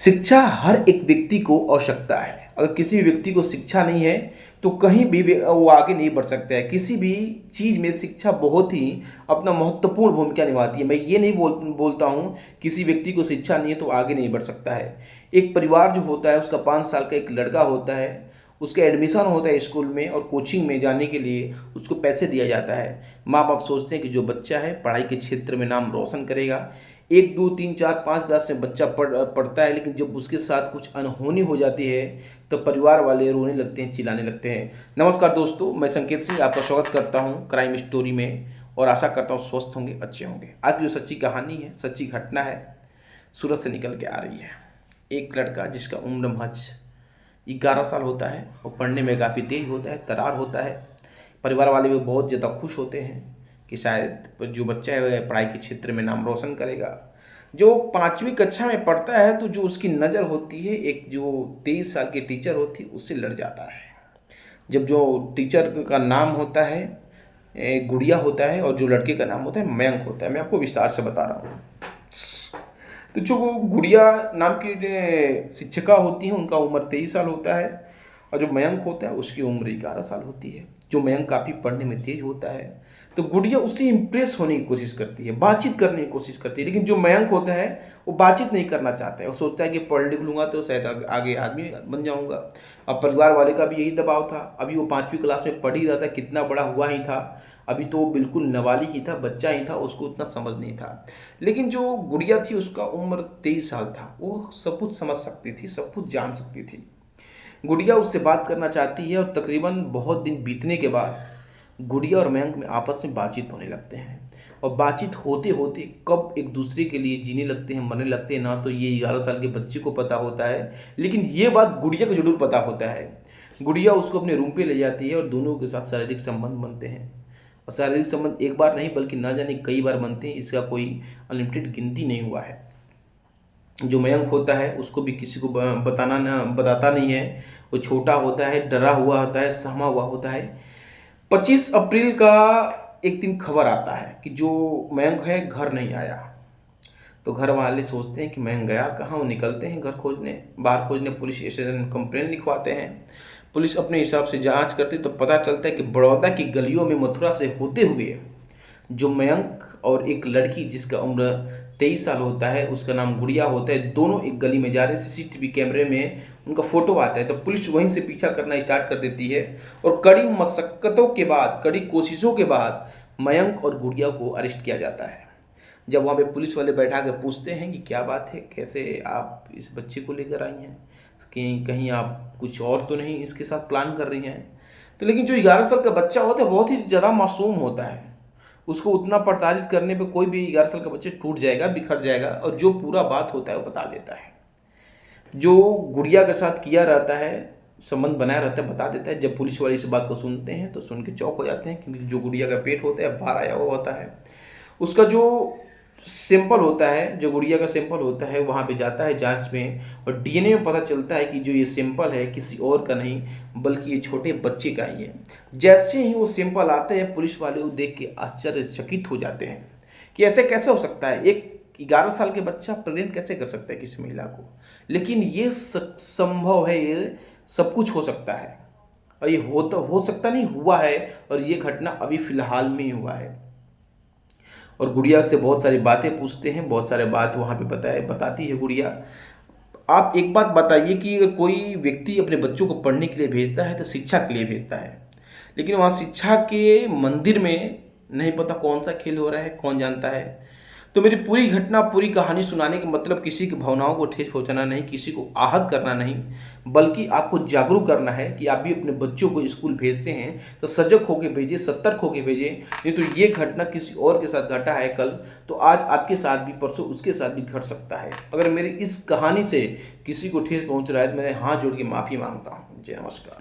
शिक्षा हर एक व्यक्ति को आवश्यकता है। अगर किसी भी व्यक्ति को शिक्षा नहीं है तो कहीं भी वो आगे नहीं बढ़ सकता है। किसी भी चीज़ में शिक्षा बहुत ही अपना महत्वपूर्ण भूमिका निभाती है। मैं ये नहीं बोलता हूँ किसी व्यक्ति को शिक्षा नहीं है तो आगे नहीं बढ़ सकता है। एक परिवार जो होता है उसका 5 साल का एक लड़का होता है, उसका एडमिशन होता है स्कूल में और कोचिंग में जाने के लिए उसको पैसे दिया जाता है। माँ बाप सोचते हैं कि जो बच्चा है पढ़ाई के क्षेत्र में नाम रोशन करेगा। 1 2 3 4 5 क्लास में बच्चा पढ़ता है, लेकिन जब उसके साथ कुछ अनहोनी हो जाती है तो परिवार वाले रोने लगते हैं, चिल्लाने लगते हैं। नमस्कार दोस्तों, मैं संकेत सिंह आपका स्वागत करता हूं क्राइम स्टोरी में और आशा करता हूं स्वस्थ होंगे, अच्छे होंगे। आज की जो सच्ची कहानी है, सच्ची घटना है, सूरत से निकल के आ रही है। एक लड़का जिसका उम्र महज 11 साल होता है, वो पढ़ने में काफ़ी तेज होता है, तरार होता है। परिवार वाले भी बहुत ज़्यादा खुश होते हैं कि शायद जो बच्चा है वह पढ़ाई के क्षेत्र में नाम रोशन करेगा। जो 5वीं कक्षा में पढ़ता है तो जो उसकी नज़र होती है एक जो 23 साल की टीचर होती है उससे लड़ जाता है। जब जो टीचर का नाम होता है गुड़िया होता है और जो लड़के का नाम होता है मयंक होता है। मैं आपको विस्तार से बता रहा हूँ। तो जो गुड़िया नाम की शिक्षिका होती हैं उनका उम्र 23 साल होता है और जो मयंक होता है उसकी उम्र 11 साल होती है। जो मयंक काफ़ी पढ़ने में तेज होता है तो गुड़िया उससे इम्प्रेस होने की कोशिश करती है, बातचीत करने की कोशिश करती है, लेकिन जो मयंक होता है वो बातचीत नहीं करना चाहता है। वो सोचता है कि पढ़ लिख लूँगा तो शायद आगे आदमी बन जाऊँगा। अब परिवार वाले का भी यही दबाव था। अभी वो 5वीं क्लास में पढ़ ही रहा था, कितना बड़ा हुआ ही था, अभी तो वो बिल्कुल नाबालिग ही था, बच्चा ही था, उसको उतना समझ नहीं था। लेकिन जो गुड़िया थी उसका उम्र 23 साल था, वो सब कुछ समझ सकती थी, सब कुछ जान सकती थी। गुड़िया उससे बात करना चाहती है और तकरीबन बहुत दिन बीतने के बाद गुड़िया और मयंक में आपस में बातचीत होने लगते हैं। और बातचीत होते होते कब एक दूसरे के लिए जीने लगते हैं, मरने लगते हैं, ना तो ये 11 साल के बच्चे को पता होता है, लेकिन ये बात गुड़िया को जरूर पता होता है। गुड़िया उसको अपने रूम पे ले जाती है और दोनों के साथ शारीरिक संबंध बनते हैं। और शारीरिक संबंध एक बार नहीं बल्कि ना जाने कई बार बनते हैं, इसका कोई अनलिमिटेड गिनती नहीं हुआ है। जो मयंक होता है उसको भी किसी को बताता नहीं है। वो छोटा होता है, डरा हुआ होता है, सहमा हुआ होता है। 25 अप्रैल का एक दिन खबर आता है कि जो मयंक है घर नहीं आया। तो घर वाले सोचते हैं कि मयंक गया कहाँ। वो निकलते हैं घर खोजने, बाहर खोजने, पुलिस स्टेशन में कंप्लेंट लिखवाते हैं। पुलिस अपने हिसाब से जांच करती तो पता चलता है कि बड़ौदा की गलियों में मथुरा से होते हुए जो मयंक और एक लड़की जिसका उम्र 23 साल होता है, उसका नाम गुड़िया होता है, दोनों एक गली में जा रहे हैं। सीसीटीवी कैमरे में उनका फोटो आता है तो पुलिस वहीं से पीछा करना स्टार्ट कर देती है और कड़ी मशक्कतों के बाद, कड़ी कोशिशों के बाद मयंक और गुड़िया को अरेस्ट किया जाता है। जब वहाँ पे पुलिस वाले बैठा कर पूछते हैं कि क्या बात है, कैसे आप इस बच्चे को लेकर आई हैं, कि कहीं आप कुछ और तो नहीं इसके साथ प्लान कर रही हैं। तो लेकिन जो 11 साल का बच्चा होता है बहुत ही ज़्यादा मासूम होता है। उसको उतना प्रताड़ित करने पे कोई भी 11 साल का बच्चे टूट जाएगा, बिखर जाएगा और जो पूरा बात होता है वो बता देता है। जो गुड़िया के साथ किया रहता है, संबंध बनाया रहता है, बता देता है। जब पुलिस वाले इस बात को सुनते हैं तो सुन के चौंक हो जाते हैं, क्योंकि जो गुड़िया का पेट होता है बाहर आया हुआ होता है। उसका जो सैंपल होता है, जो गुड़िया का सैंपल होता है, वहाँ पे जाता है जांच में और डीएनए में पता चलता है कि जो ये सैंपल है किसी और का नहीं बल्कि ये छोटे बच्चे का ही है। जैसे ही वो सैंपल आता है पुलिस वाले वो देख के आश्चर्यचकित हो जाते हैं कि ऐसे कैसे हो सकता है, एक 11 साल के बच्चा प्रेग्नेंट कैसे कर सकता है किसी महिला को। लेकिन ये संभव है, ये सब कुछ हो सकता है और ये हो सकता नहीं, हुआ है। और ये घटना अभी फिलहाल में ही हुआ है। और गुड़िया से बहुत सारी बातें पूछते हैं, बहुत सारे बात वहाँ पे बताती है गुड़िया। आप एक बात बताइए कि अगर कोई व्यक्ति अपने बच्चों को पढ़ने के लिए भेजता है तो शिक्षा के लिए भेजता है, लेकिन वहाँ शिक्षा के मंदिर में नहीं पता कौन सा खेल हो रहा है, कौन जानता है। तो मेरी पूरी घटना, पूरी कहानी सुनाने का मतलब किसी की भावनाओं को ठेस पहुंचाना नहीं, किसी को आहत करना नहीं, बल्कि आपको जागरूक करना है कि आप भी अपने बच्चों को स्कूल भेजते हैं तो सजग होकर भेजिए, सतर्क होकर भेजिए। नहीं तो ये घटना किसी और के साथ घटा है कल, तो आज आपके साथ भी, परसों उसके साथ भी घट सकता है। अगर मेरी इस कहानी से किसी को ठेस पहुँच रहा है तो मैं हाथ जोड़ के माफ़ी मांगता हूँ। जय नमस्कार।